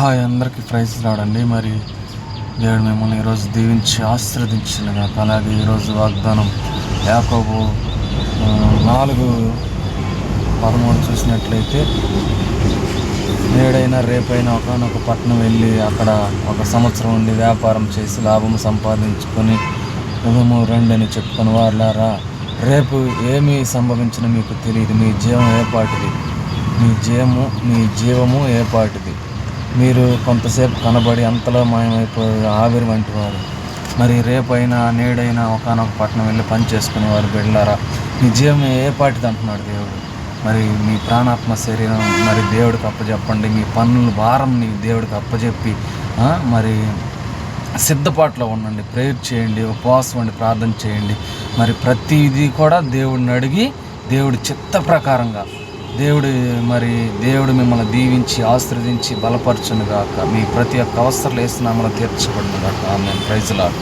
Hi అందరికీ praise రాడండి. మరి దేవుడు మిమ్మల్ని ఈరోజు దీవించి ఆశీర్వదించినగా. అలాగే ఈరోజు వాగ్దానం యాకోబు 4:13 చూసినట్లయితే, నేడైనా రేపైనా ఒకనొక పట్టణం వెళ్ళి అక్కడ 1 సంవత్సరం ఉండి వ్యాపారం చేసి లాభం సంపాదించుకొని యుగము రండి అని చెప్పుకొని వాళ్ళారా, రేపు ఏమి సంభవించిన మీకు తెలియదు. మీ జీవం ఏపాటిది, మీ జీవము ఏపాటిది. మీరు కొంతసేపు కనబడి అంతలో మాయమైపోయి ఆవిరి వంటి వారు. మరి రేపైనా నేడైనా ఒకనొక పట్టణం వెళ్ళి పని చేసుకునేవారు బిడ్డలారా, మీ జీవం ఏపాటిది అంటున్నాడు దేవుడు. మరి మీ ప్రాణాత్మ శరీరం మరి దేవుడికి అప్పచెప్పండి. మీ పనుల భారం దేవుడికి అప్పచెప్పి మరి సిద్ధపాట్లో ఉండండి. ప్రేయర్ చేయండి, ఉపవాసం ఉండి ప్రార్థన చేయండి. మరి ప్రతిదీ కూడా దేవుడిని అడిగి దేవుడి చిత్త ప్రకారంగా దేవుడు మిమ్మల్ని దీవించి ఆశీర్వదించి బలపరచును గాక. మీ ప్రతి ఒక్క అవసరాలు వేస్తున్నామని తీర్చబడును గాక. ఆమేన్. Praise lord.